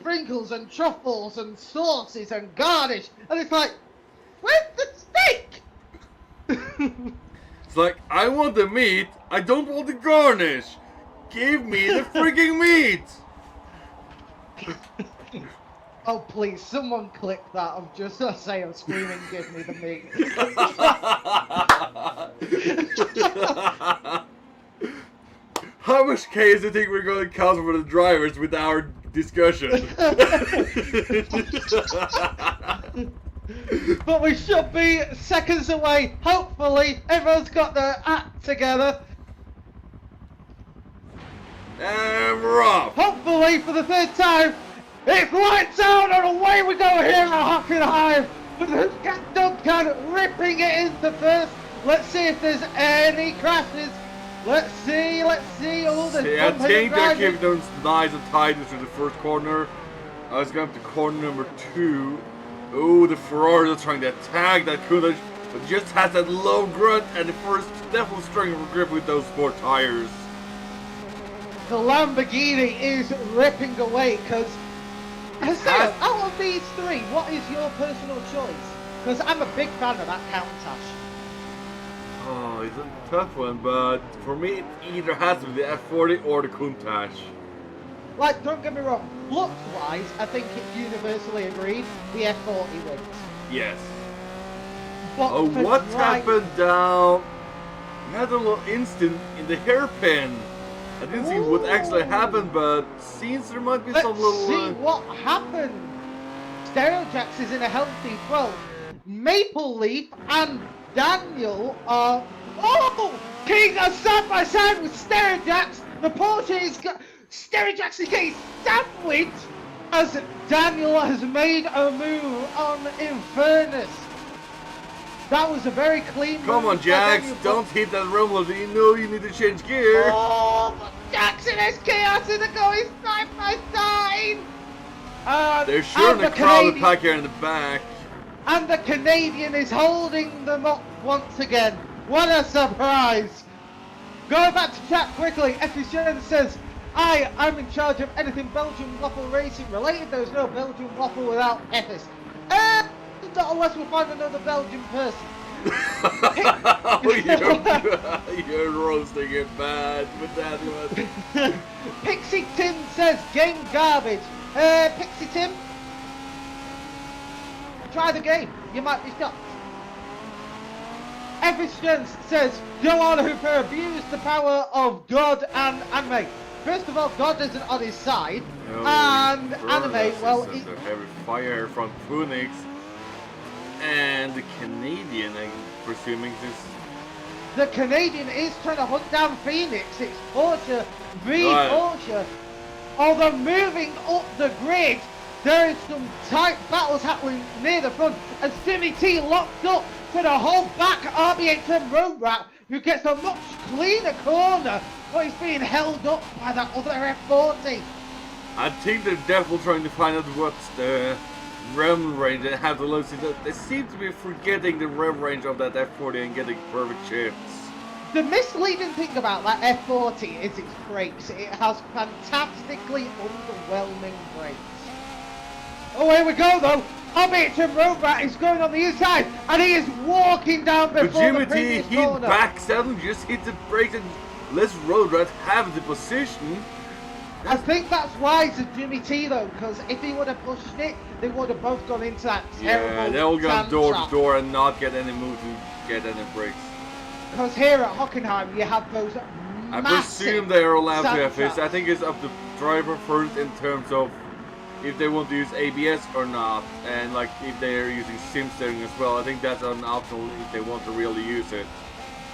sprinkles and truffles and sauces and garnish, and it's like, where's the steak? It's like, I want the meat, I don't want the garnish. Give me the freaking meat. Oh please, someone click that of just say I'm screaming, give me the meat. How much chaos do you think we're going to cause for the drivers with our discussion? But we should be seconds away. Hopefully, everyone's got their act together. And we're off. Hopefully, for the third time, it's lights out and away we go here at Hockenheim. With Duncan ripping it into first. Let's see if there's any crashes. Let's see. Oh, there's I think they're giving them nice and tight into the first corner. I was going to corner number 2. Oh, the Ferrari is trying to attack that Countach, but just has that low grunt and the first definitely struggling for grip with those 4 tires. The Lamborghini is ripping away because, out of these 3, what is your personal choice? Because I'm a big fan of that Countach. Oh, it's a tough one, but for me it either has to be the F40 or the Countach. Like, don't get me wrong, looks-wise, I think it's universally agreed, the F40 wins. Yes. But oh, what happened down? We had a little instant in the hairpin. I didn't see what actually happened, but seems there might be some little... Let's see what happened. Stereojax is in a healthy 12. Maple Leaf and Daniel are... Oh! King are side by side with Stereojax. The Porsche is... Stereojax is getting sandwiched as Daniel has made a move on Infernus. That was a very clean move. Come on, Jax, don't hit that rumble. You know you need to change gear. Oh, Jackson has chaos in the going side by side. They're sure to crowd the pack here in the back. And the Canadian is holding them up once again. What a surprise. Going back to chat quickly, FTC says, I'm in charge of anything Belgian waffle racing related. There's no Belgian waffle without Ethis. Not unless we find another Belgian person. You're roasting it bad with that one. Pixie Tim says, game garbage. Pixie Tim, try the game. You might be shocked. Efficient says, go on Hooper, abuse the power of God and anime. First of all, God isn't on his side, and anime, well... Heavy fire from Phoenix, and the Canadian, I'm presuming this... The Canadian is trying to hunt down Phoenix. It's Porsche v Porsche. Although moving up the grid, there is some tight battles happening near the front, and Jimmy T locked up for the whole back RB810 road rat, who gets a much cleaner corner, but he's being held up by that other F40. I think they're definitely trying to find out what's the rev range. They have to look. They seem to be forgetting the rev range of that F40 and getting perfect shifts. The misleading thing about that F40 is its brakes. It has fantastically underwhelming brakes. Oh, here we go though. RB810 road rat is going on the inside, and he is walking down before the previous corner. He backs out and just hit the brakes and lets road rat have the position. I think that's wise of Jimmy T though, because if he would have pushed it, they would have both gone into that terrible... Yeah, they'll go door to door and not get any move to get any brakes. Because here at Hockenheim, you have those I presume they are allowed to have this. I think it's up to the driver first in terms of if they want to use ABS or not, and like if they are using sim steering as well. I think that's an optional if they want to really use it.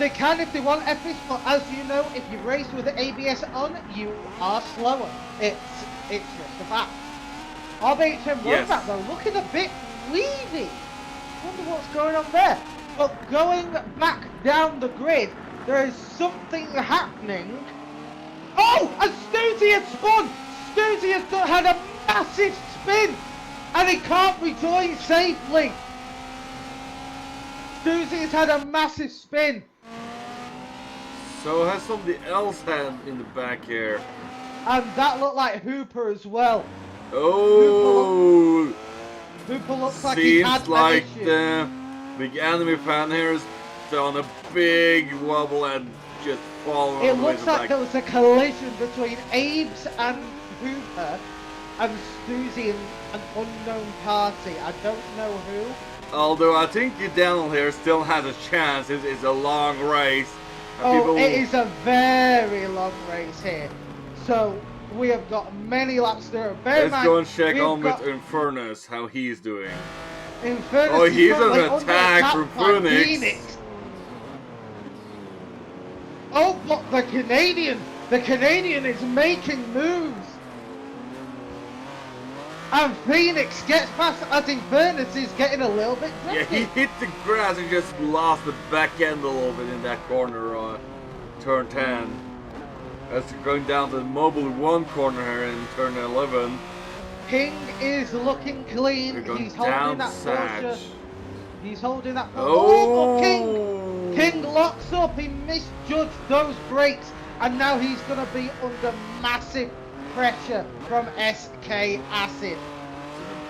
They can if they want FS, but as you know, if you race with the ABS on, you are slower. It's just a fact. RB810 roadback though, looking a bit weedy. Wonder what's going on there. But going back down the grid, there is something happening. Oh, and Stoozy has spun! Stoozy has had a massive spin! And he can't rejoin safely! Stoozy has had a massive spin! So has somebody else had in the back here. And that looked like Hooper as well. Oh! Hooper looks like he had Seems like an issue. the big anime fan here is on a big wobble and just falling It all the way to looks the like back. there was a collision between Abe's and Hooper and Susie and an unknown party. I don't know who. Although I think Daniel here still has a chance. It's a long race. Oh, it is a very long race here. So we have got many laps there. Let's go and check on with Infernus how he's doing. Infernus Oh, he's currently an attack from by Phoenix. Oh, but the Canadian is making moves. And Phoenix gets past as Infernus is getting a little bit tricky. Yeah, he hit the grass and just lost the back end a little bit in that corner on turn 10. As going down to the Mobile 1 corner here in turn 11. King is looking clean. He's holding that Porsche. He's holding that Porsche. Oh, but King locks up. He misjudged those brakes. And now he's going to be under massive pressure from SK Acid.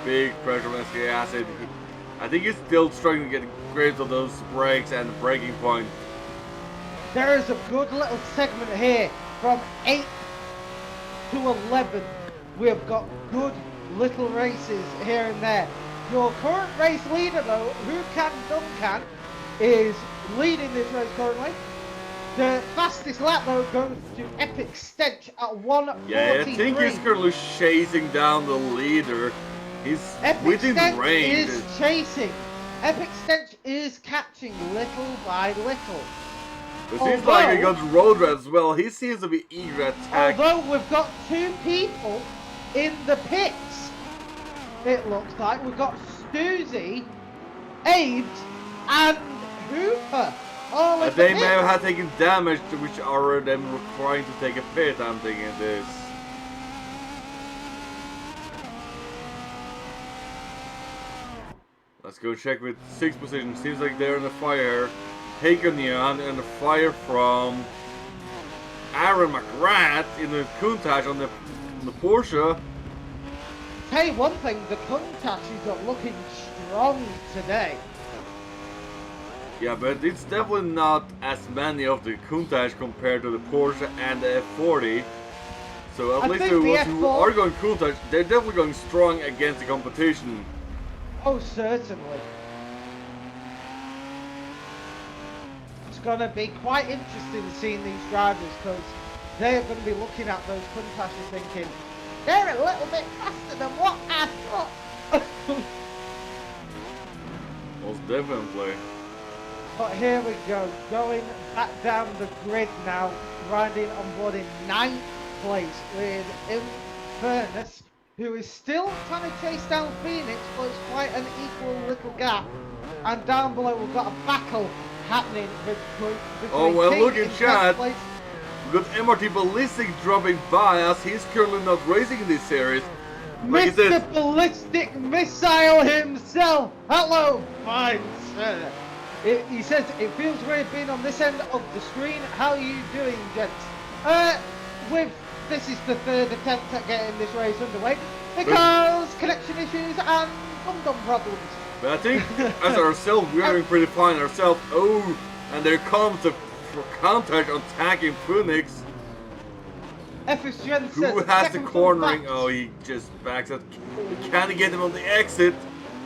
Big pressure from SK Acid. I think he's still struggling to get grip of those brakes and the braking point. There is a good little segment here from 8 to 11. We have got good little races here and there. Your current race leader though, Duncan, is leading this race currently. The fastest lap though goes to Epic Stench at 1:43. Yeah, I think he's currently chasing down the leader. He's Epic within Stench range. is chasing. Epic Stench is catching little by little. It seems like he got road red as well. He seems to be eager to attack. Although we've got two people in the pits, it looks like we've got Stuzy, Abe, and Hooper. All in They the may have pits. had taken damage, which are them requiring to take a pit. I'm thinking this. Let's go check with 6th position. Seems like they're in the fire. Hockenheim and the fire from Aaron McGrath in the Countach on the Porsche. Tell you one thing, the Countach is looking strong today. Yeah, but it's definitely not as many of the Countach compared to the Porsche and the F40. So at least the ones who are going Countach, they're definitely going strong against the competition. Oh, certainly. It's going to be quite interesting seeing these drivers because they're going to be looking at those Countachs thinking, they're a little bit faster than what I thought. Most definitely. But here we go, going back down the grid now, grinding on board in 9th place with Infernus, who is still trying to chase down Phoenix, but it's quite an equal little gap. And down below we've got a battle happening between Oh well, King look at in chat. 10th place. We've got MRT Ballistic dropping by us. He's currently not racing in this series. Like Mr. Ballistic Missile himself! Hello, fine sir! He says, it feels great being on this end of the screen. How are you doing, gents? This is the 3rd attempt at getting this race underway because connection issues and dum-dum problems. But I think as ourselves, we're doing pretty fine ourselves. Oh, and there comes the Countach attacking Phoenix. FSGN Who has the cornering? Oh, he just backs up. He can't get him on the exit.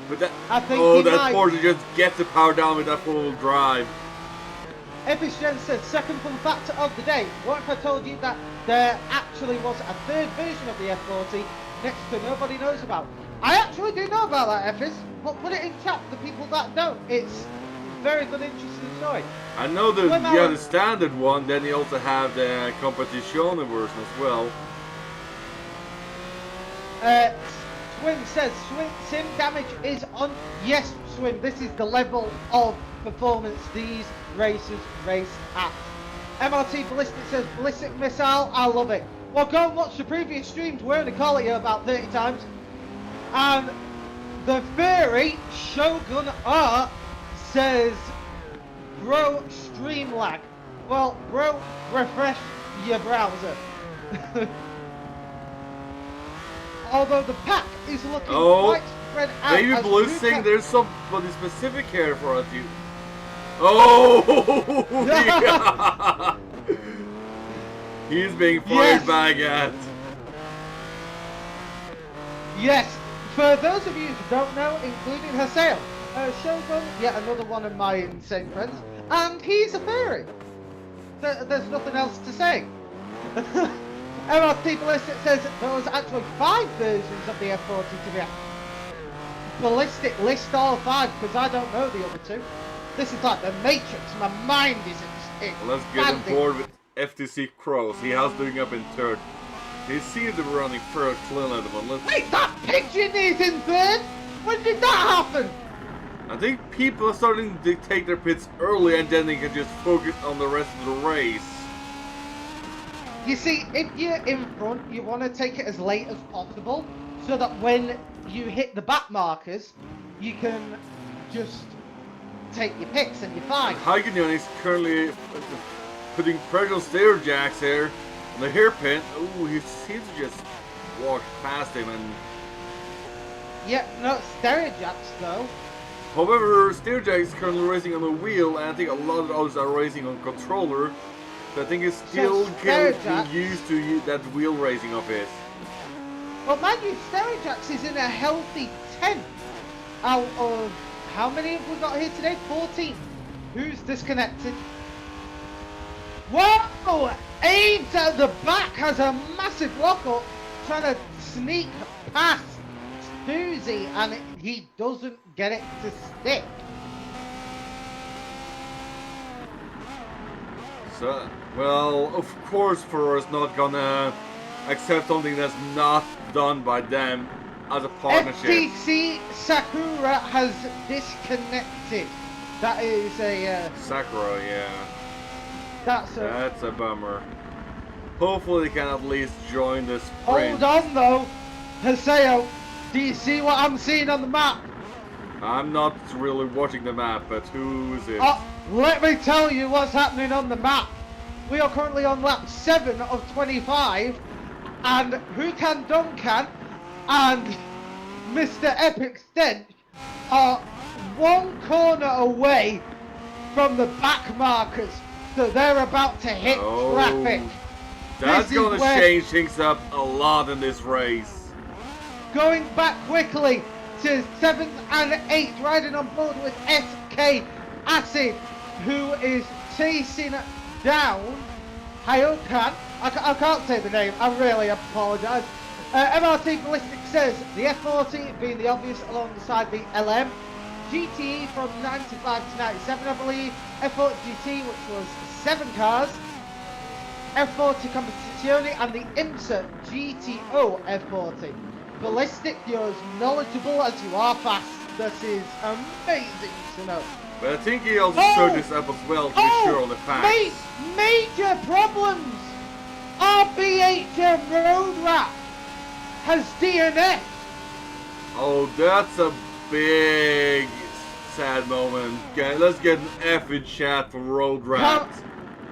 But that, that Porsche just gets the power down with that full drive. FSGN says, second fun fact of the day. What if I told you that there actually was a 3rd version of the F40 next to nobody knows about? I actually do know about that, FS. But put it in chat for the people that don't. It's a very good, interesting story. I know that you have the standard one, then you also have the competition version as well. Swim says, sim damage is on. Yes, Swim, this is the level of performance these racers race at. MRT Ballistic says, Ballistic Missile, I love it. Well, go and watch the previous streams. We're only calling you about 30 times. And the Ferrari Shogun Art says, bro, stream lag. Well, bro, refresh your browser. although the pack is looking quite spread out. Maybe Blue's saying there's somebody specific here for us. Oh! Yeah. He's being fired back at. Yes, for those of you who don't know, including Haseo, Shogun, yet another one of my insane friends, and he's a fairy. There's nothing else to say. MRT Ballistic says there was actually 5 versions of the F40 to be Ballistic, list all 5, because I don't know the other 2. This is like the Matrix, my mind is expanding. Let's get on board with FTC Crows. He has doing up in 3rd. He seems to be running fairly clean at the moment. Wait, that pigeon is in 3rd? When did that happen? I think people are starting to take their pits early and then they can just focus on the rest of the race. You see, if you're in front, you want to take it as late as possible so that when you hit the back markers, you can just take your picks and you're fine. Hockenheim is currently putting pressure on stair jacks here on the hairpin. Oh, he seems to just walk past him and... Yeah, no, stair jacks though. However, stair jack is currently racing on the wheel and I think a lot of others are racing on controller. So I think he's still getting used to that wheel racing of his. Well, mind you, Stereo-Jacks is in a healthy 10 out of how many have we got here today? 14. Who's disconnected? Whoa! Aids at the back has a massive lockup trying to sneak past Susie and he doesn't get it to stick. So, well, of course Ferrari's not gonna accept something that's not done by them as a partnership. FTC Sakura has disconnected. That is a... Sakura, yeah. That's a bummer. Hopefully they can at least join the sprint. Hold on though, Haseo, do you see what I'm seeing on the map? I'm not really watching the map, but who is it? Let me tell you what's happening on the map. We are currently on lap 7 of 25, and Duncan and Mr. Epic Stench are 1 corner away from the back markers, so they're about to hit traffic. That's going to change things up a lot in this race. Going back quickly to 7th and 8th, riding on board with SK Acid, who is chasing down Hyokan. I can't say the name, I really apologise. MRT Ballistic says the F40 being the obvious alongside the LM. GTE from 95 to 97 I believe. F40 GT which was 7 cars. F40 Competizione and the IMSA GTO F40. Ballistic, you're as knowledgeable as you are fast. This is amazing to know. But I think he also showed this up as well to be sure on the facts. Major problems! RBHM Road Rat has DNF. Oh, that's a big sad moment. Okay, let's get an F in chat for Road Rat.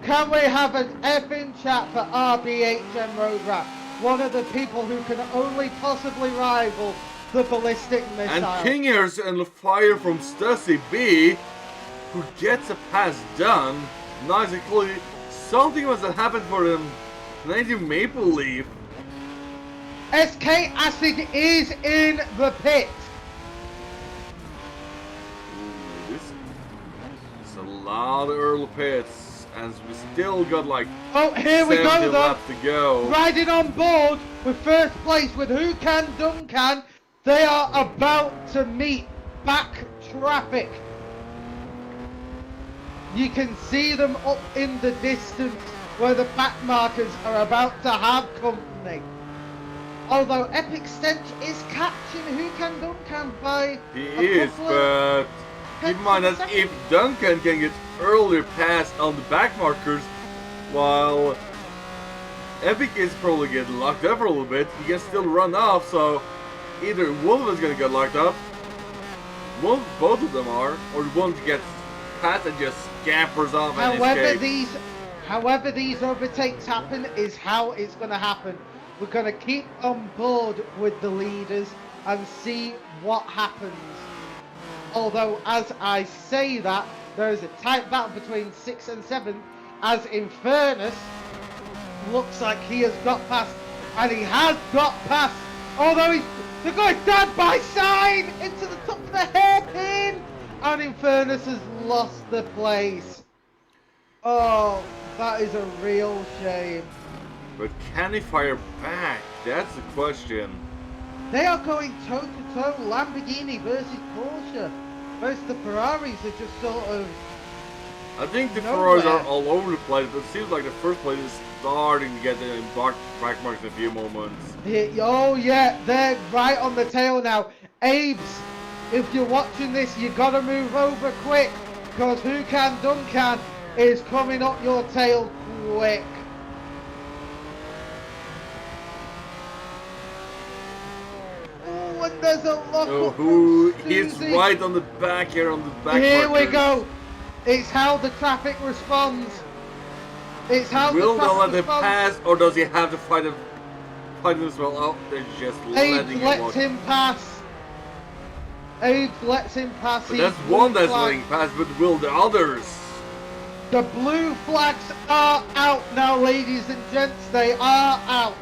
Can we have an F in chat for RBHM Road Rat? One of the people who can only possibly rival the ballistic missile. And Kingers and the fire from Stussy B, who gets a pass done. Nice and clearly, something must have happened for them. 90 Maple Leaf. SK Acid is in the pit. Ooh, this is a lot of early pits, and we still got like here we go though. Laps to go. Riding on board with first place with Duncan. They are about to meet back traffic. You can see them up in the distance where the back markers are about to have company. Although Epic Stench is catching Duncan by He is, but keep in mind that if Duncan can get earlier pass on the back markers, while Epic is probably getting locked up for a little bit, he can still run off, so either one of them is going to get locked up, both of them are, or one gets past and just scampers off and escapes. However these overtakes happen is how it's going to happen. We're going to keep on board with the leaders and see what happens. Although, as I say that, there is a tight battle between 6 and 7, as in fairness, looks like he has got past, and he has got past, although they're going side by side into the top of the hairpin, and in fairness has lost the place. Oh, that is a real shame. But can he fire back? That's the question. They are going toe-to-toe, Lamborghini versus Porsche. Most of the Ferraris are just sort of... I think the nowhere. Ferraris are all over the place, but it seems like the first place is starting to get the back marks in a few moments. Oh yeah, they're right on the tail now. Abe's, if you're watching this, you gotta move over quick, because Duncan is coming up your tail quick. Oh, and there's a lock up. He's right on the back here, on the back. Here we go. It's how the traffic responds. It's how Will the traffic they let him pass, or does he have to fight him as well? Oh, they're just letting him lets him pass. Abe lets him pass. But that's one that's letting pass, but will the others? The blue flags are out now, ladies and gents. They are out.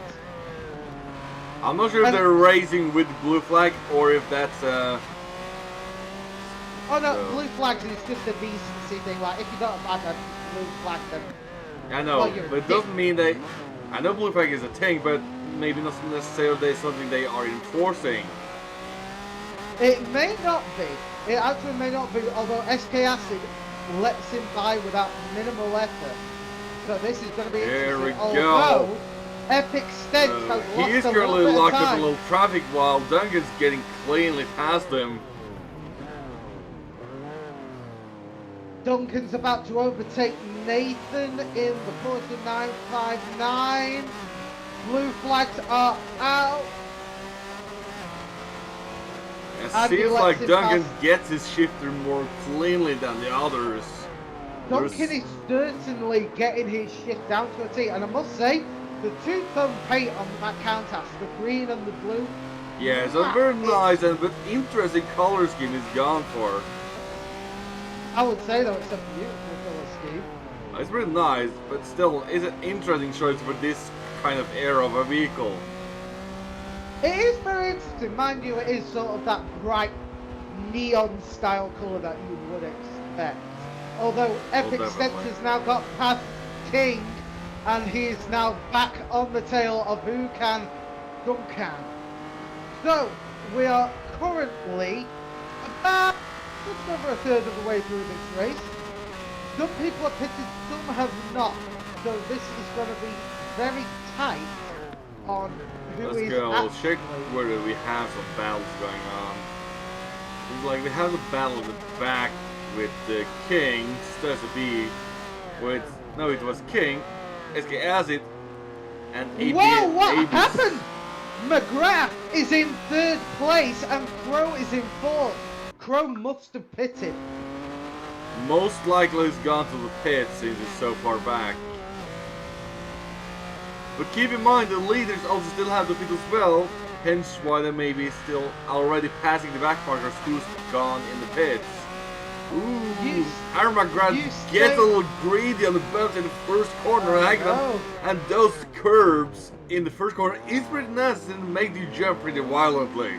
I'm not sure if they're racing with the blue flag or if that's Oh no, blue flags is just a decency thing. Like, if you don't have a blue flag, then... I know, well, but it doesn't mean they... I know blue flag is a thing, but maybe not necessarily something they are enforcing. It may not be. It actually may not be, although SK Acid lets him by without minimal effort. So this is going to be Here we interesting. go. Although Epic Stench has lost he is a currently little bit locked of up time. in a little traffic while Duncan's getting cleanly past him. Duncan's about to overtake Nathan in the Porsche 959. Blue flags are out. It seems like Duncan gets his shifter more cleanly than the others. Duncan is certainly getting his shift down to a T, and I must say, the two-tone paint on that Countach, the green and the blue. Yeah, it's a very nice and but interesting color scheme he's gone for. I would say though it's a beautiful color scheme. It's really nice, but still, it's an interesting choice for this kind of era of a vehicle. It is very interesting, mind you. It is sort of that bright neon style colour that you would expect. Although Epic Stench has now got past King, and he is now back on the tail of Duncan. So we are currently about just over a third of the way through this race. Some people have pitted, some have not. So this is going to be very tight on who Let's is go. We'll check actually... whether we have some battles going on. It's like we have a battle in the back with the King, Stas B, with no, it was King, SK Acid, and AB. Whoa! What happened? McGrath is in third place and Crow is in fourth. Crow must have pitted. Most likely he's gone to the pit since it's so far back. But keep in mind the leaders also still have the pit as well, hence why they may be still already passing the back markers who's gone in the pits. Ooh, Aaron McGrath gets a little greedy on the belt in the first corner, and those curbs in the first corner is pretty nice and make you jump pretty violently.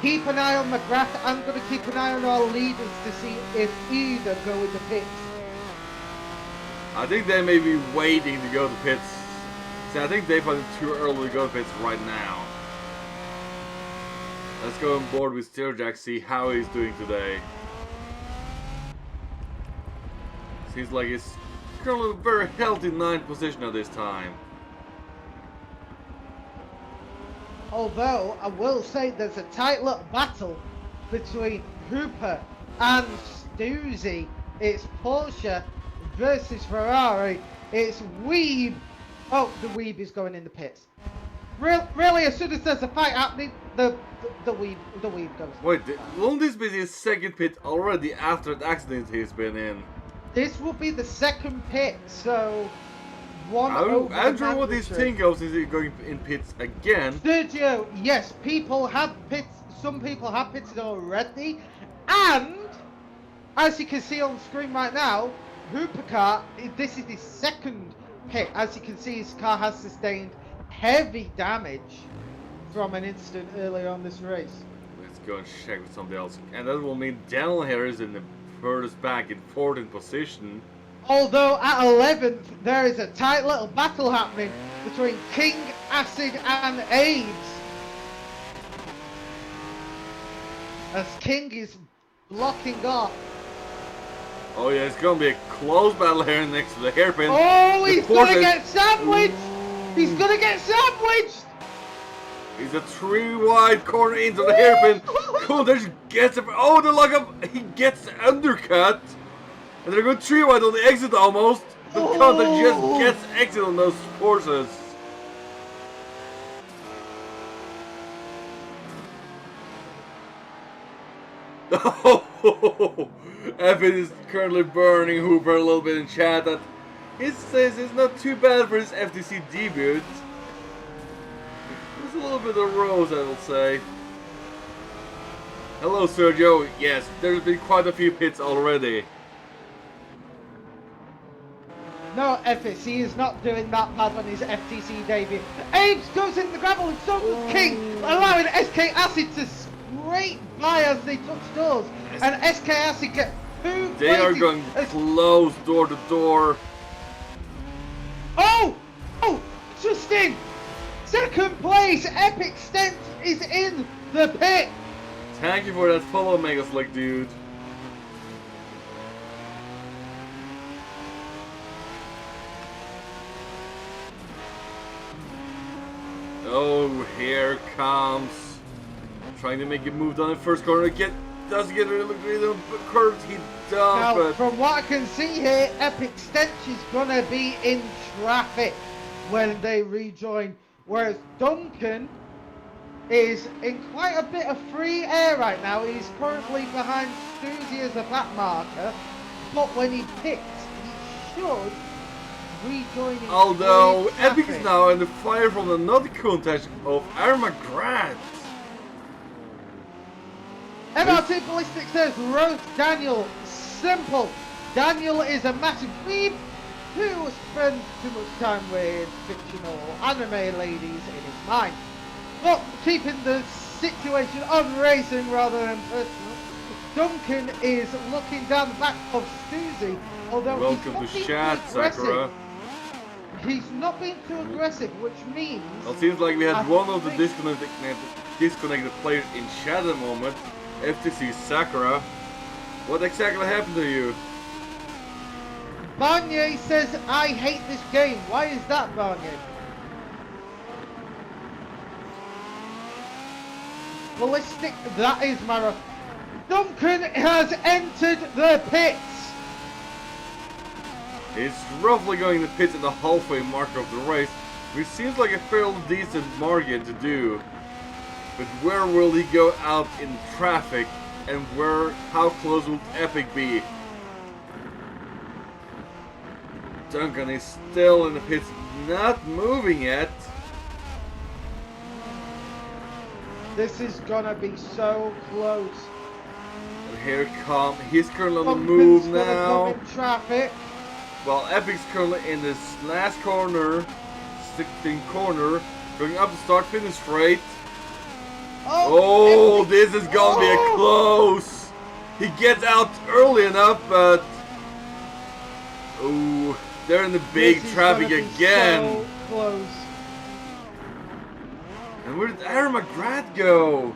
Keep an eye on McGrath. I'm going to keep an eye on our leaders to see if either go in the pits. I think they may be waiting to go to the pits. See, I think they find it too early to go to the pits right now. Let's go on board with Steerjack, see how he's doing today. Seems like he's currently a very healthy 9th position at this time. Although, I will say there's a tight little battle between Hooper and Stoozy. It's Porsche versus Ferrari. It's Weeb. Oh, the Weeb is going in the pits. Really, as soon as there's a fight happening, the Weeb goes. Wait, won't this be his second pit already after the accident he's been in? This will be the second pit, so one over Andrew, what do you mandatory. think of? Is he going in pits again? Sergio, yes, people have pits. Some people have pitted already, and as you can see on screen right now, Hoopercar, this is his second pit. As you can see, his car has sustained heavy damage from an incident earlier on this race. Let's go and check with somebody else. And that will mean Daniel here is in the furthest back in 14th position. Although at 11th, there is a tight little battle happening between King, Acid and Abe's. As King is blocking off. Oh yeah, it's gonna be a close battle here next to the hairpin. Oh, The he's Porsche. gonna get sandwiched! He's gonna get sandwiched! He's a 3 wide corner into the hairpin. Countach gets it. Oh, the lock up. He gets the undercut. And they're going 3 wide on the exit almost. But Countach just gets exit on those Porsches. Oh, Evan is currently burning Hooper a little bit in chat. That he says it's not too bad for his FTC debut. There's a little bit of rose, I will say. Hello, Sergio. Yes, there's been quite a few pits already. No, FTC is not doing that bad on his FTC debut. Abe's goes in the gravel and so does King, allowing SK Acid to scrape by as they touch doors. And SK Acid get 2 They are places going as... close door to door. Oh! Oh! Justin! Second place! Epic Stent is in the pit! Thank you for that follow, Mega Slick dude. Oh, here comes. Trying to make a move down the first corner. Doesn't get rid of the curves. He does, Now, but from what I can see here, Epic Stench is gonna be in traffic when they rejoin. Whereas Duncan is in quite a bit of free air right now. He's currently behind Stuzy as a back marker. But when he picks, he should rejoin in although free Epic traffic. is now in the fire from another Countach of Armagrat. MRT Ballistic says, Rose Daniel, simple. Daniel is a massive weeb who spends too much time with fictional anime ladies in his mind. But keeping the situation on racing rather than personal, Duncan is looking down the back of Stuzy, although Welcome to chat, Sakura. He's not being too aggressive, which means... Well, it seems like we had I one of the think- disconnected players in chat at the moment. FTC Sakura. What exactly happened to you? Barnier says, I hate this game. Why is that, Barnier? Ballistic, that is Mara. Duncan has entered the pits. He's roughly going to pit in the halfway mark of the race, which seems like a fairly decent margin to do. But where will he go out in traffic, and how close will Epic be? Duncan is still in the pits, not moving yet. This is gonna be so close. And here he's currently on the Duncan's move gonna now. come in traffic. While Epic's currently in this last corner, 16th corner, going up the start-finish straight. Oh, Epic. this is gonna be a close. He gets out early enough, but oh, they're in the big This is traffic gonna be again. So close. And where did Aaron McGrath go?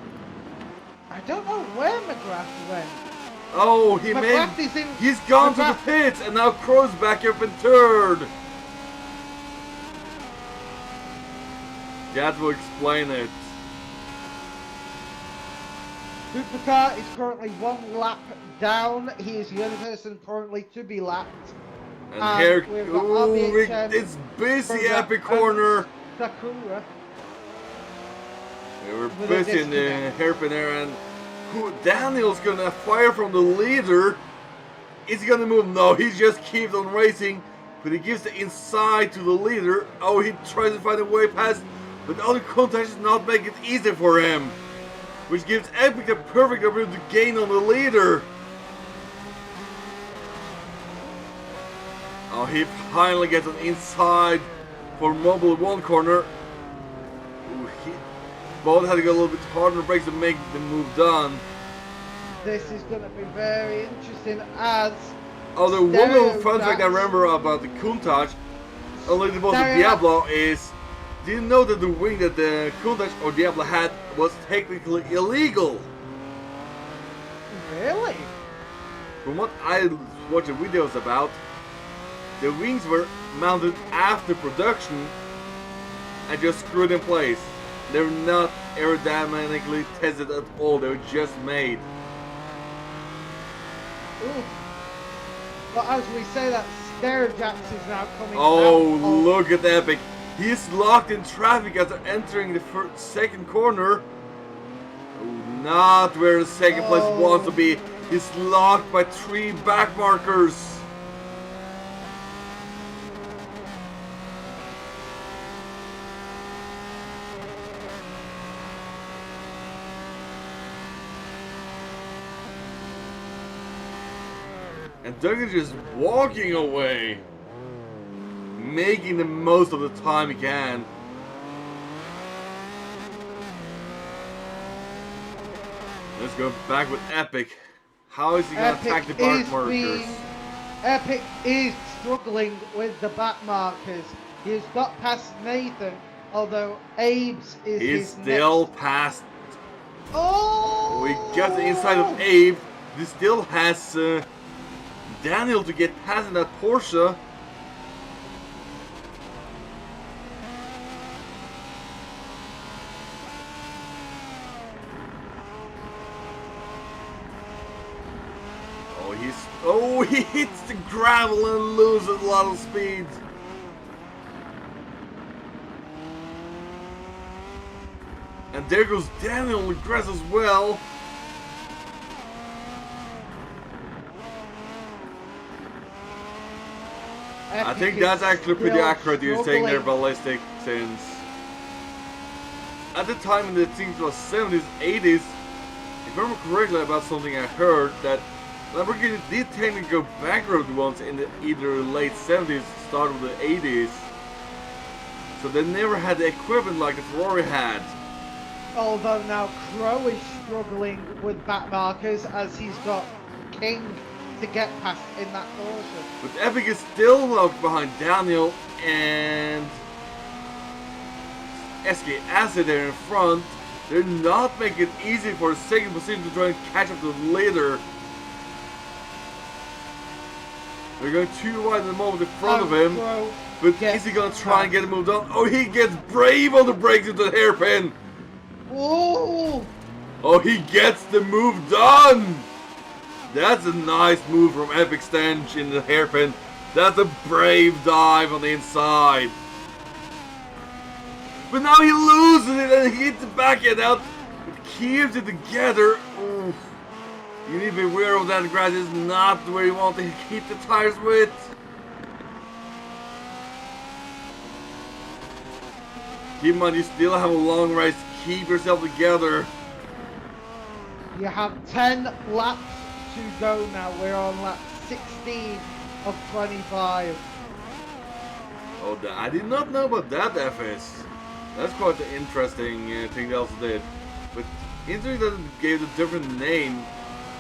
I don't know where McGrath went. Oh, McGrath is in. he's gone to the McGrath- pits, and now Crow's back up in third. That will explain it. Hoopercar is currently 1 lap down. He is the only person currently to be lapped. And here, we've got ooh, RBHM, it's busy Berger, Epic corner. and Sakura. They were With a busy in the disconnect. hairpin there, and Daniel's gonna fire from the leader. Is he gonna move? No, he just keeps on racing. but he gives the inside to the leader. Oh, he tries to find a way past, but the other Countach does not make it easy for him, which gives Epic the perfect opportunity to gain on the leader. Oh, he finally gets an inside for Mobile one corner. Ooh, both had to go a little bit harder on the brakes to make the move done. This is going to be very interesting as... Although one little fun fact I remember about the Countach, only the boss of Diablo, is, did you know that the wing that the Countach or Diablo had was technically illegal? Really? From what I watched the videos about, the wings were mounted after production and just screwed in place. They were not aerodynamically tested at all, they were just made. Ooh. But as we say that, Stairjax is now coming Oh, out of... look at Epic. He's locked in traffic as they're entering the second corner. Oh, not where the second place wants to be. He's locked by 3 back markers. And Duncan is just walking away, making the most of the time he can. Let's go back with Epic. How is he going to attack the back markers? Epic is struggling with the back markers. He has got past Nathan, although Abe's is He's still next. past. Oh! We got the inside of Abe. He still has Daniel to get past in that Porsche. Oh, he hits the gravel and loses a lot of speed. And there goes Daniel on the grass as well. I think that's actually pretty accurate. He was saying their ballistic, since at the time in the 70s, 80s, if I remember correctly about something I heard, that Lamborghini did tend to go bankrupt once in the either late 70s, start of the 80s. So they never had the equipment like the Ferrari had. Although now Crow is struggling with back markers as he's got King to get past in that Porsche. But Epic is still locked behind Daniel and SK Acid there in front. They're not making it easy for a second position to try and catch up to the leader. They're going too wide in the moment in front of him. But is he going to try and get it moved on? Oh, he gets brave on the brakes into the hairpin. Oh! Oh, he gets the move done. That's a nice move from Epic Stench in the hairpin. That's a brave dive on the inside. But now he loses it and he hits the back end out. It keeps it together. Oof. You need to be aware of that. The grass is not where you want to hit the tires with. Keep in mind, you still have a long race. Keep yourself together. You have 10 laps to go now. We're on lap 16 of 25. Oh, I did not know about that, FS. That's quite the interesting thing they also did. But interesting that it gave a different name.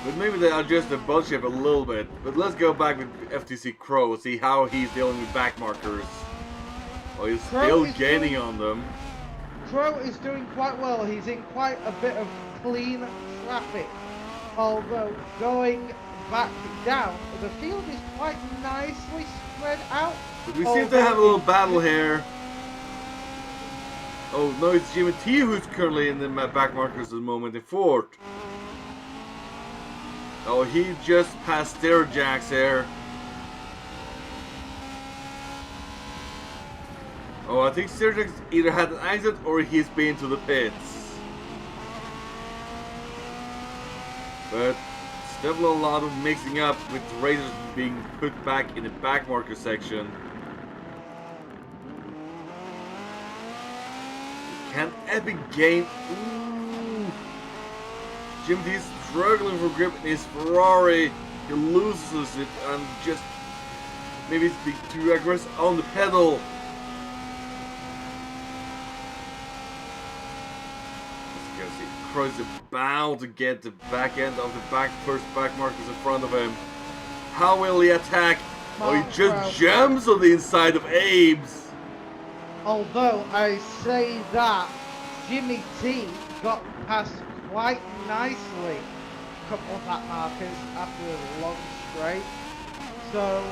But maybe they adjust the butt shape a little bit. But let's go back with FTC Crow, see how he's dealing with back markers. Oh, he's still gaining on them. Crow is doing quite well. He's in quite a bit of clean traffic. Although going back down, the field is quite nicely spread out. But we seem to have a little battle here. Oh no, it's Jimmy T who's currently in the back markers at the moment in fourth. Oh, he just passed Stairjax here. Oh, I think Stairjax either had an accident or he's been to the pits. But still a lot of mixing up with the racers being put back in the back marker section. Can Epic gain? Ooh. Jimmy is struggling for grip in his Ferrari. He loses it and just maybe it's being too aggressive on the pedal. Let's go see. Cross is about to get the back end of the first back markers in front of him. How will he attack? Oh, he just jumps on the inside of Abe's. Although I say that Jimmy T got past quite nicely a couple of back markers after a long straight. So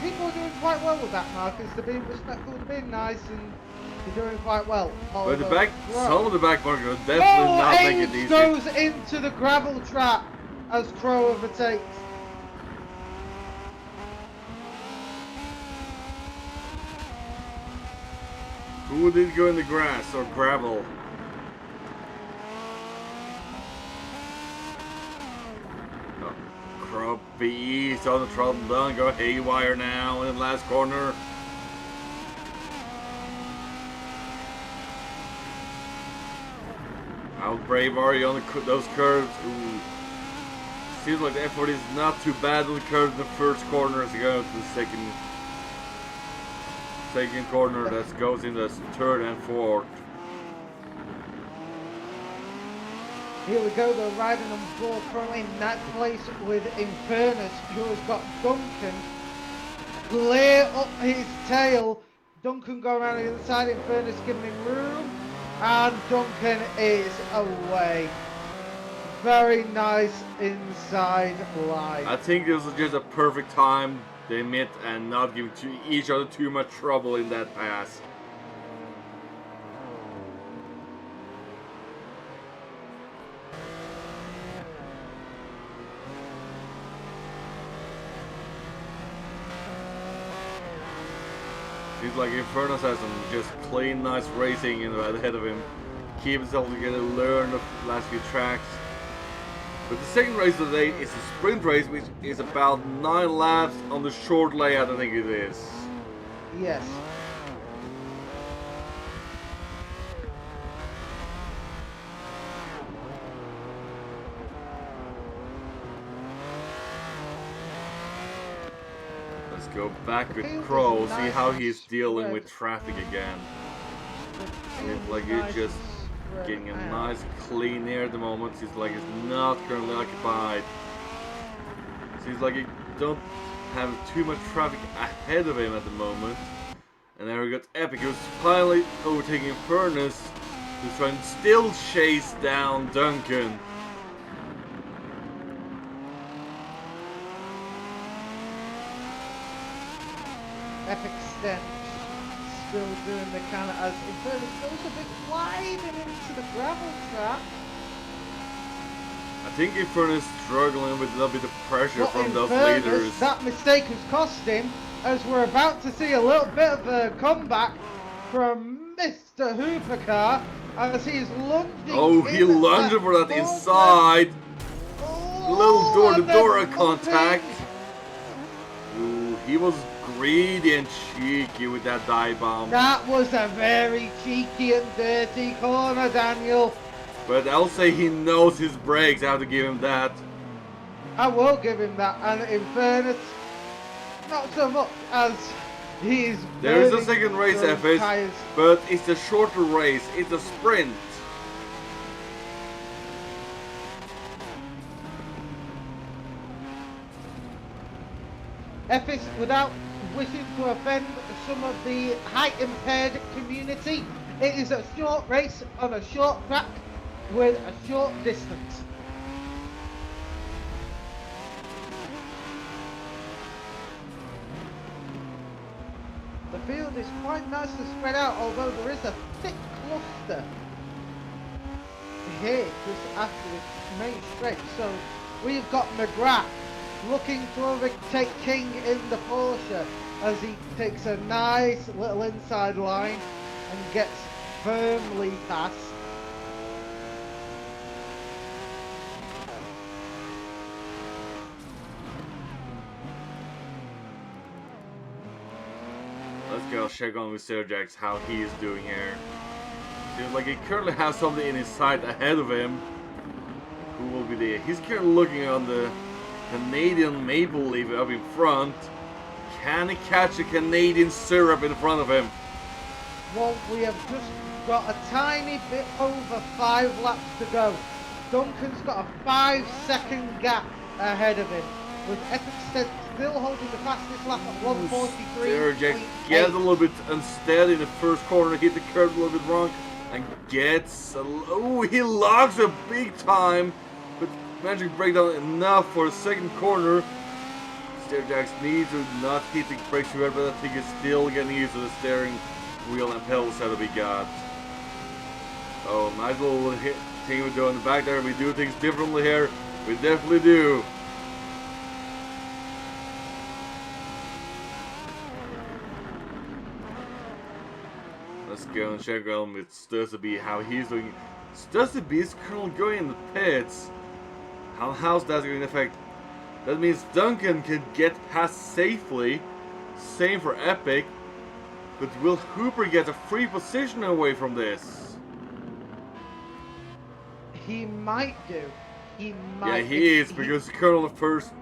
people are doing quite well with back markers. They're being respectful, they're being nice, and they're doing quite well. But some of the back markers are definitely not making it easy. Goes into the gravel trap as Crow overtakes. Who did go in the grass or gravel? Oh, Crow He's on the throttle down, go haywire now in the last corner. How brave are you on those curves? Ooh. Seems like the F40 is not too bad on the curves in the first corner as you go to the second corner that goes in the third and fourth. Here we go, the rider number 4 currently in that place with Infernus, who has got Duncan clear up his tail. Duncan going around the other side, Infernus giving him room, and Duncan is away. Very nice inside line. I think this was just a perfect time they met and not give each other too much trouble in that pass. Seems like Infernus has some just clean, nice racing in the ahead of him. Keep himself together, learn the last few tracks. But the second race of the day is a sprint race, which is about 9 laps on the short layout, I think it is. Yes. Let's go back with Crow, see how he's dealing with traffic again. Seems like he's just getting a nice clean air at the moment. Seems like it's not currently occupied. Seems like he don't have too much traffic ahead of him at the moment. And there we got Epic, who's finally overtaking Infernus, who's trying to still chase down Duncan. Epic Stench still doing the kind of, as Infernus goes a bit wide and into the gravel trap. I think Infernus is struggling with a little bit of pressure from those Infernus, leaders. That mistake has cost him, as we're about to see a little bit of a comeback from Mr. Hoopercar, as he's lunging. Oh, he lunged for that inside. Oh, Little door-to-door contact. Ooh, he was greedy and cheeky with that dive bomb. That was a very cheeky and dirty corner, Daniel. But I'll say he knows his brakes. I have to give him that. I will give him that. And Infernus, not so much, as he's. There is a second race, FS, but it's a shorter race. It's a sprint. FS, without wishing to offend some of the height-impaired community, it is a short race on a short track with a short distance. The field is quite nicely spread out, although there is a thick cluster here just after the main straight. So we've got McGrath looking to overtake King in the Porsche as he takes a nice little inside line and gets firmly past. Let's go check on with Serjax how he is doing here. Seems like he currently has something in his sight ahead of him. Who will be there? He's currently looking on the Canadian maple leaf up in front. Can he catch a Canadian syrup in front of him? Well, we have just got a tiny bit over 5 laps to go. Duncan's got a 5-second gap ahead of him, with Epstead still holding the fastest lap at 1:43. Sterjak gets a little bit unsteady in the first corner, hit the curve a little bit wrong, and gets he locks a big time, but managing to break down enough for a second corner. Sterjak needs to not hit the brakes too hard, but I think he's still getting used to the steering wheel and pedal setup he got. Oh, nice little hit thing we do in the back there. We do things differently here. We definitely do. Let's go and check on with Stusseby how he's doing. Stusseby is currently going in the pits. How's that going to affect? That means Duncan can get past safely. Same for Epic. But will Hooper get a free position away from this? He might do. He might. Yeah, he is, because currently first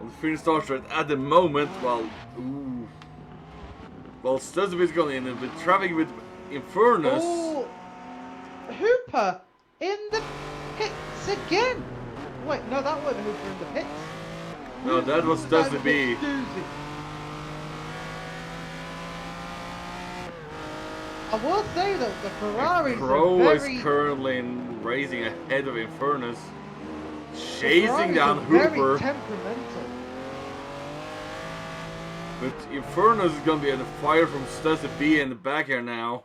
on the finish start straight at the moment, while Stusseby is going in with traffic with Infernus. Oh, Hooper in the pits again. Wait, no, that wasn't Hooper in the pits. No, that was Stusseby. I will say that the Ferraris Crow are very... is currently racing ahead of Infernus, chasing down Hooper. Very temperamental. But Infernus is going to be under fire from Stusseby in the back here now.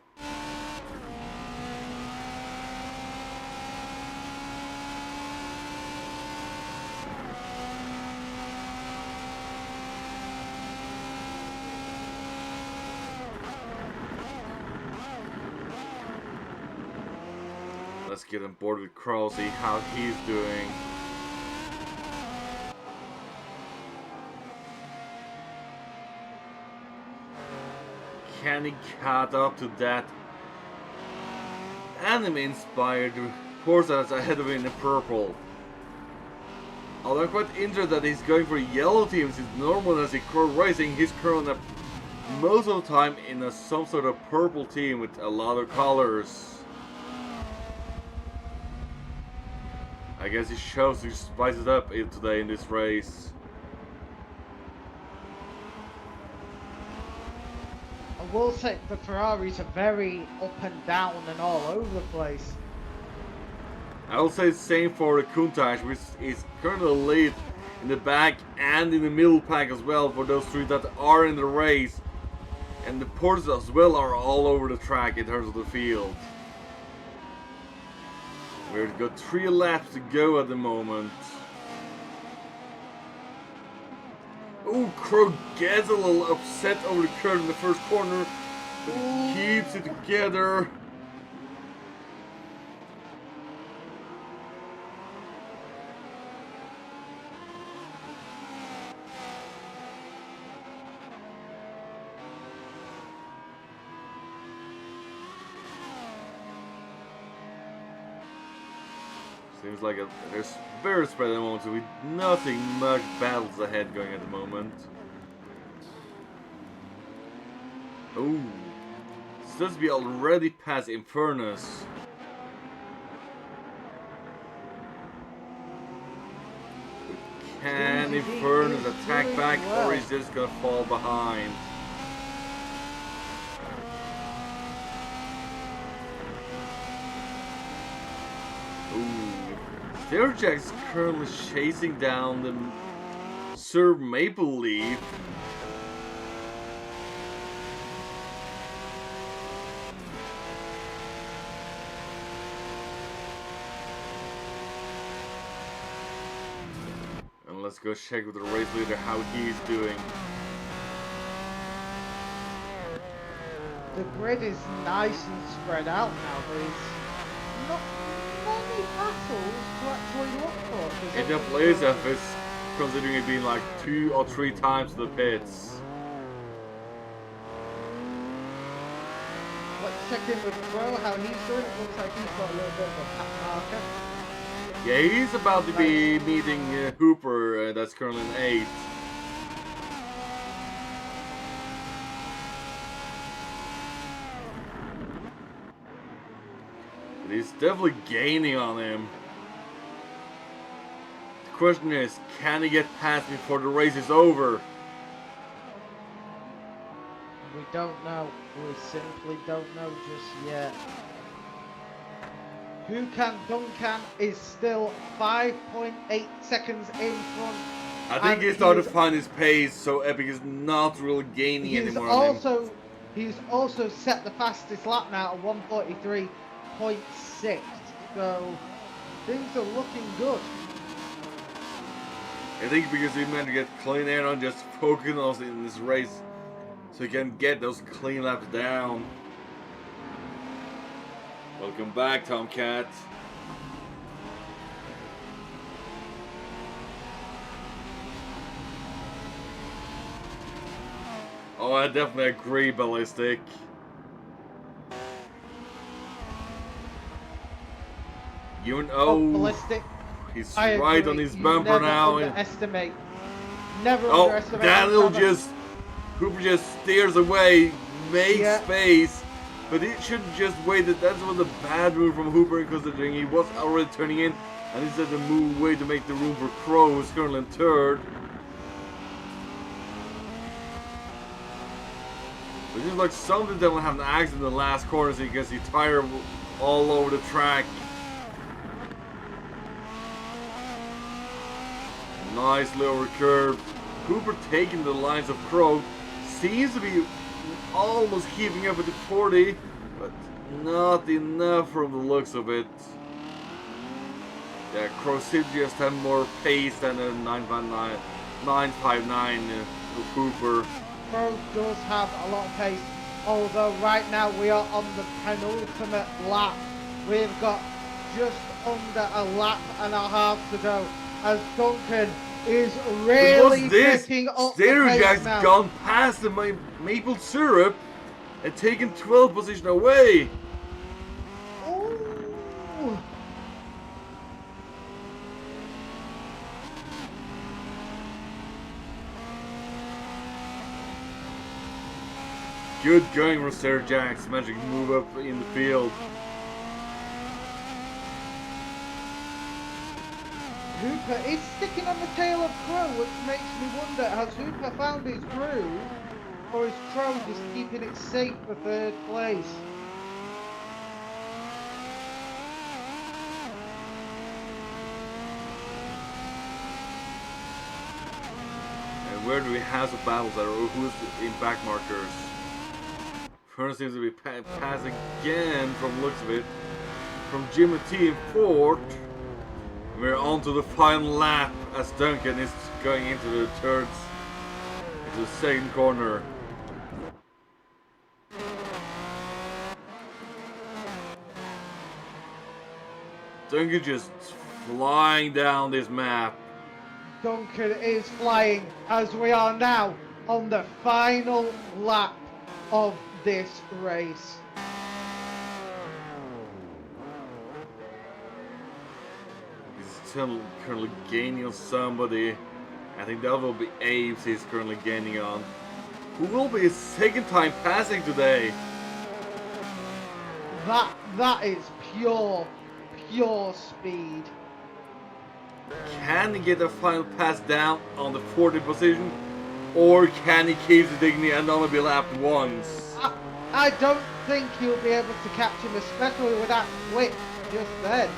Let's get on board with Crow, see how he's doing. Can he cut up to that anime-inspired horse that's ahead of him in the purple? Although I'm quite interested that he's going for yellow teams. It's normal as a Crow Racing. He's currently most of the time in some sort of purple team with a lot of colors. I guess he shows to spice it up today in this race. I will say the Ferraris are very up and down and all over the place. I will say the same for the Countach, which is currently the lead in the back and in the middle pack as well for those three that are in the race. And the Porsches as well are all over the track in terms of the field. We've got 3 laps to go at the moment. Oh, Crow gets a little upset over the curve in the first corner, but he keeps it together. Seems like there's very spread at the moment, so with nothing much battles ahead going at the moment. Oh, Stusseby already past Infernus. Can Infernus attack back, or is just gonna fall behind? Sterjak's currently chasing down the Sir Maple Leaf. And let's go check with the race leader how he's doing. The grid is nice and spread out now. There's not many battles to actually look for. It definitely is, Ephes, considering it being like 2 or 3 times the pits. Let's check in with Crow, how he's doing. It looks like he's got a little bit of a pack marker. Yeah, he's about to be meeting Hooper, that's currently in 8th. But he's definitely gaining on him. The question is, can he get past before the race is over? We don't know. We simply don't know just yet. Duncan is still 5.8 seconds in front. I think he's starting to find his pace, so Epic is not really gaining anymore on him. He's also set the fastest lap now at 1:43.6. So things are looking good. I think because he managed to get clean air on, just focusing on in this race, so he can get those clean laps down. Welcome back, Tomcat. Oh, I definitely agree, Ballistic. You know, Ballistic. he's right on his bumper now. Never oh, underestimate. Daniel Hooper just steers away, makes space, but he shouldn't just wait. That was a bad move from Hooper, considering he was already turning in, and instead to move away to make the room for Crow, who's currently in 3rd. It seems like something that will have an accident in the last corner, so you can see tire all over the track. Nice lower curve. Hooper taking the lines of Crow. Seems to be almost keeping up with the 40, but not enough from the looks of it. Yeah, Crow seems to just have more pace than a 959 of Hooper. Crow does have a lot of pace, although right now we are on the penultimate lap. We've got just under a lap and a half to go, as Duncan is really picking up the pace now. Gone past the maple syrup and taken 12th position away. Ooh. Good going, Rosario Jacks, managing to move up in the field. Hooper is sticking on the tail of Crow, which makes me wonder, has Hooper found his groove, or is Crow just keeping it safe for 3rd place? And where do we have the battles that are who's in back markers? First seems to be passing again from the looks of it. From Jimmy T in 4th. We're on to the final lap as Duncan is going into the 2nd corner. Duncan just flying down this map. Duncan is flying as we are now on the final lap of this race. Currently gaining on somebody. I think that will be Aves he's currently gaining on. Who will be his 2nd time passing today? That is pure speed. Can he get a final pass down on the 40th position? Or can he keep the dignity and only be lapped once? I don't think he'll be able to catch him, especially with that whip just then.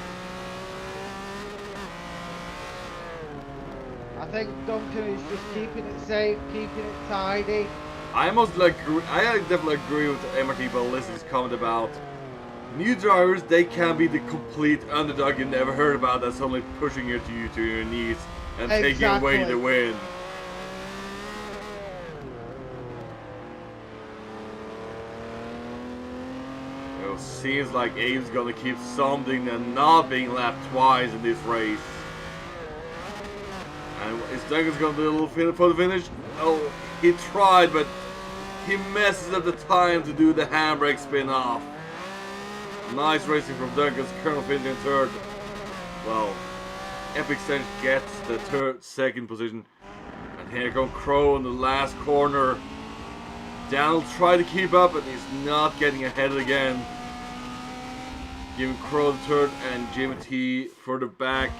I think Duncan is just keeping it safe, keeping it tidy. I definitely agree with MRT Ballistic's comment about new drivers. They can be the complete underdog you never heard about, that's only pushing you to your knees and taking away the win. It seems like Abe's gonna keep something and not being lapped twice in this race. And is Duncan's going to do a little finish for the finish? Oh, he tried, but he messes up the time to do the handbrake spin off. Nice racing from Duncan's Colonel finishing in third. Well, Epic Stench gets the second position. And here comes Crow in the last corner. Daniel tried to keep up, but he's not getting ahead again. Giving Crow the third and Jimmy T further back.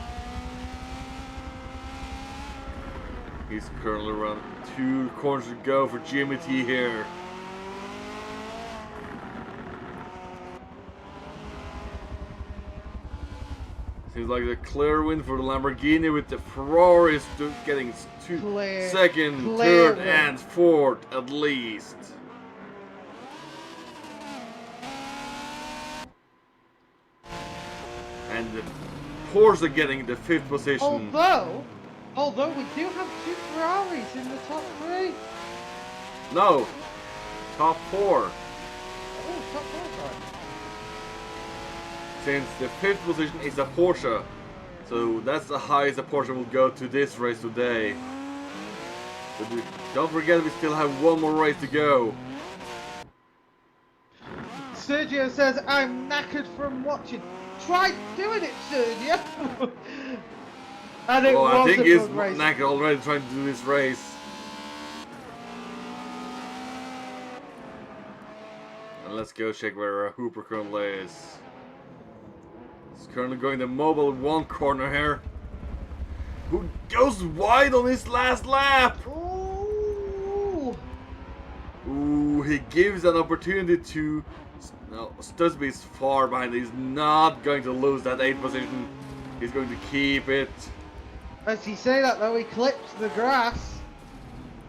He's currently around 2 corners to go for Jimmy T here. Seems like a clear win for the Lamborghini, with the Ferrari getting second, third, and fourth at least. And the Porsche getting the 5th position. Although we do have 2 Ferraris in the top 3. No, top 4. Oh, top 4, sorry. Since the 5th position is a Porsche, so that's the highest a Porsche will go to this race today. But don't forget, we still have 1 more race to go. Sergio says, I'm knackered from watching. Try doing it, Sergio! And it was I think he's race. knackered already trying to do this race. And let's go check where Hooper currently is. He's currently going the mobile 1 corner here. Who goes wide on his last lap? Ooh! Ooh, he gives an opportunity to... No, Studsby is far behind. He's not going to lose that 8th position. He's going to keep it. As he say that though, he clips the grass.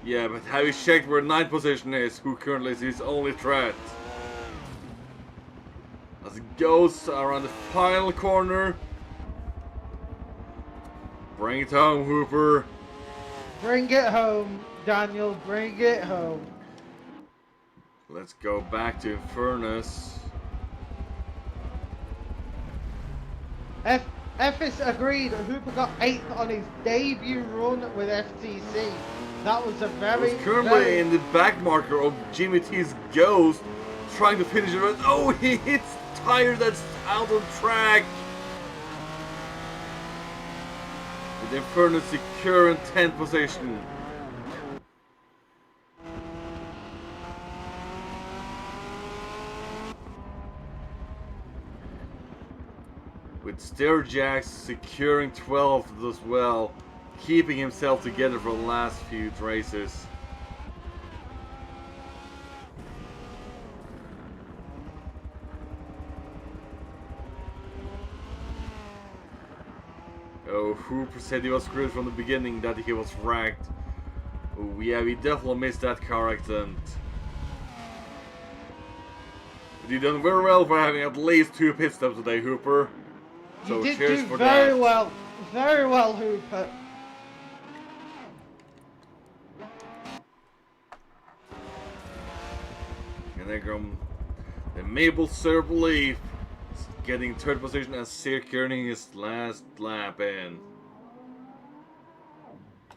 Yeah, but have you checked where 9th position is? Who currently is his only threat? As it goes around the final corner. Bring it home, Hooper. Bring it home, Daniel. Bring it home. Let's go back to Furnace. FS agreed. Hooper got 8th on his debut run with FTC. That was a very... He's currently in the back marker of Jimmy T's Ghost, trying to finish it. Oh, he hits tire that's out of track. With Inferno secure in 10th position. With Stairjacks securing 12th as well, keeping himself together for the last few races. Oh, Hooper said he was screwed from the beginning, that he was wrecked. Oh yeah, we definitely missed that car accident. But you done very well for having at least 2 pit stops today, Hooper. So you did cheers do for very that. well. Very well, Hooper. And there come the Maple Syrup Leaf getting 3rd position and securing his last lap in.